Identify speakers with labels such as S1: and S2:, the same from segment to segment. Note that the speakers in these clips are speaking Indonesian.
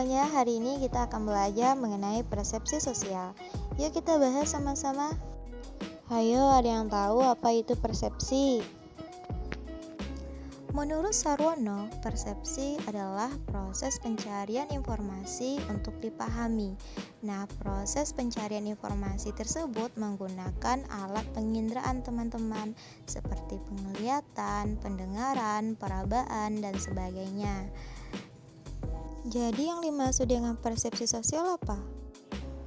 S1: semuanya, hari ini kita akan belajar mengenai persepsi sosial. Yuk kita bahas sama-sama. Hayo, ada yang tahu apa itu persepsi? Menurut Sarwono, persepsi adalah proses pencarian informasi untuk dipahami. Nah, proses pencarian informasi tersebut menggunakan alat penginderaan teman-teman seperti penglihatan, pendengaran, perabaan, dan sebagainya. Jadi yang dimaksud dengan persepsi sosial apa?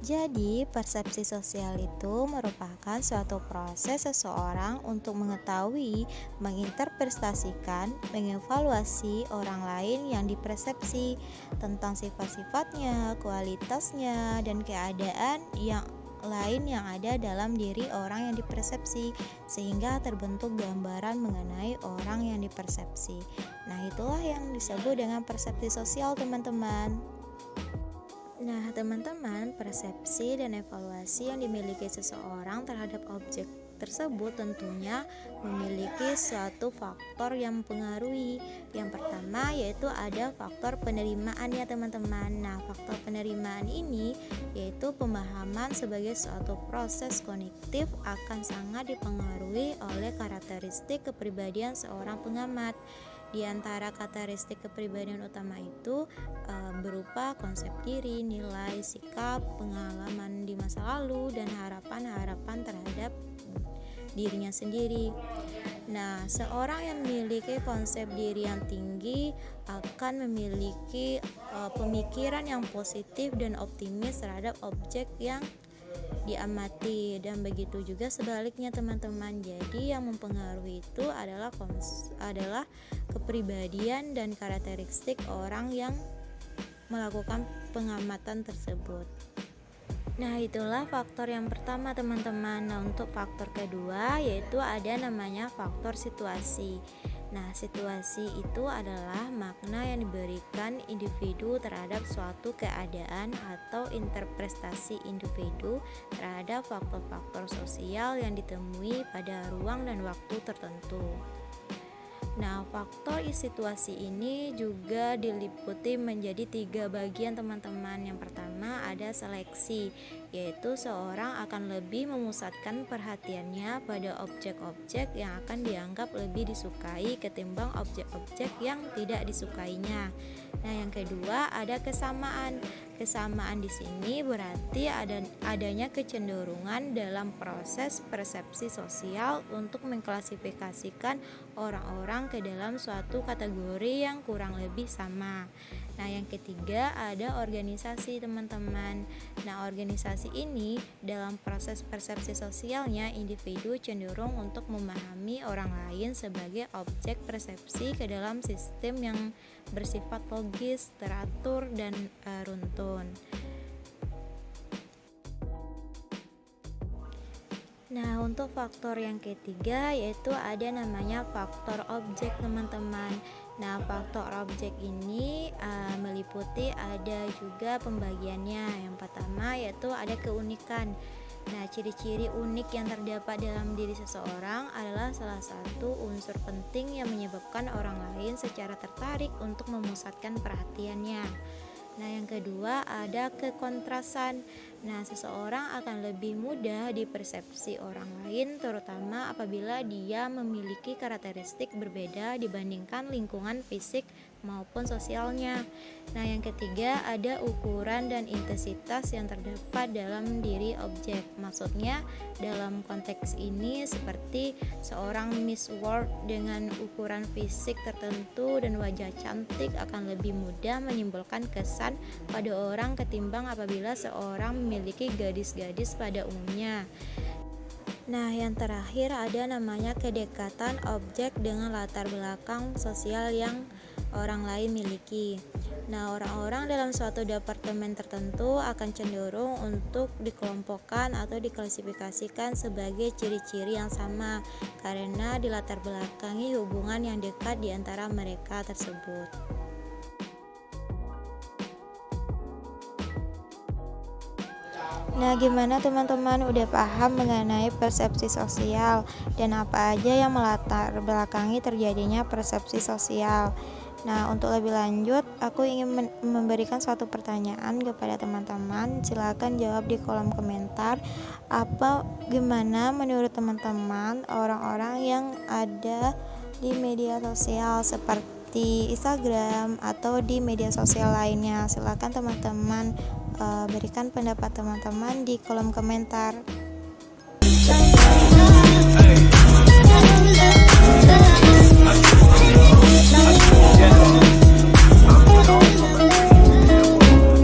S1: Jadi, persepsi sosial itu merupakan suatu proses seseorang untuk mengetahui, menginterpretasikan, mengevaluasi orang lain yang dipersepsi tentang sifat-sifatnya, kualitasnya, dan keadaan yang lain yang ada dalam diri orang yang dipersepsi, sehingga terbentuk gambaran mengenai orang yang dipersepsi. Nah, itulah yang disebut dengan persepsi sosial, teman-teman. Nah, teman-teman, persepsi dan evaluasi yang dimiliki seseorang terhadap objek tersebut tentunya memiliki suatu faktor yang mempengaruhi. Yang pertama yaitu ada faktor penerimaan ya teman-teman. Nah, faktor penerimaan ini yaitu pemahaman sebagai suatu proses kognitif akan sangat dipengaruhi oleh karakteristik kepribadian seorang pengamat. Di antara karakteristik kepribadian utama itu berupa konsep diri, nilai, sikap, pengalaman di masa lalu, dan harapan-harapan terhadap dirinya sendiri. Nah, seorang yang memiliki konsep diri yang tinggi akan memiliki pemikiran yang positif dan optimis terhadap objek yang diamati, dan begitu juga sebaliknya teman-teman. Jadi yang mempengaruhi itu adalah kepribadian dan karakteristik orang yang melakukan pengamatan tersebut. Nah, itulah faktor yang pertama teman-teman. Nah, untuk faktor kedua yaitu ada namanya faktor situasi. Nah, situasi itu adalah makna yang diberikan individu terhadap suatu keadaan atau interpretasi individu terhadap faktor-faktor sosial yang ditemui pada ruang dan waktu tertentu. Nah, faktor situasi ini juga diliputi menjadi 3 bagian teman-teman. Yang pertama ada seleksi, yaitu seorang akan lebih memusatkan perhatiannya pada objek-objek yang akan dianggap lebih disukai ketimbang objek-objek yang tidak disukainya. Nah, yang kedua ada kesamaan. Kesamaan di sini berarti adanya kecenderungan dalam proses persepsi sosial untuk mengklasifikasikan orang-orang ke dalam suatu kategori yang kurang lebih sama. Nah, yang ketiga ada organisasi teman-teman. Nah, organisasi ini dalam proses persepsi sosialnya individu cenderung untuk memahami orang lain sebagai objek persepsi ke dalam sistem yang bersifat logis, teratur, dan runtun. Nah, untuk faktor yang ketiga yaitu ada namanya faktor objek teman-teman. Nah, faktor objek ini meliputi ada juga pembagiannya. Yang pertama yaitu ada keunikan. Nah, ciri-ciri unik yang terdapat dalam diri seseorang adalah salah satu unsur penting yang menyebabkan orang lain secara tertarik untuk memusatkan perhatiannya. Nah, yang kedua ada kekontrasan. Nah, seseorang akan lebih mudah dipersepsi orang lain terutama apabila dia memiliki karakteristik berbeda dibandingkan lingkungan fisik maupun sosialnya. Nah, yang ketiga ada ukuran dan intensitas yang terdapat dalam diri objek. Maksudnya dalam konteks ini seperti seorang Miss World dengan ukuran fisik tertentu dan wajah cantik akan lebih mudah menimbulkan kesan pada orang ketimbang apabila seorang memiliki gadis-gadis pada umumnya. Nah, yang terakhir ada namanya kedekatan objek dengan latar belakang sosial yang orang lain miliki. Nah, orang-orang dalam suatu departemen tertentu akan cenderung untuk dikelompokkan atau diklasifikasikan sebagai ciri-ciri yang sama karena dilatar belakangi hubungan yang dekat di antara mereka tersebut. Nah, gimana teman-teman udah paham mengenai persepsi sosial dan apa aja yang melatar belakangi terjadinya persepsi sosial? Nah, untuk lebih lanjut, aku ingin memberikan suatu pertanyaan kepada teman-teman. Silakan jawab di kolom komentar. Gimana menurut teman-teman orang-orang yang ada di media sosial seperti Instagram atau di media sosial lainnya? Silakan teman-teman berikan pendapat teman-teman di kolom komentar.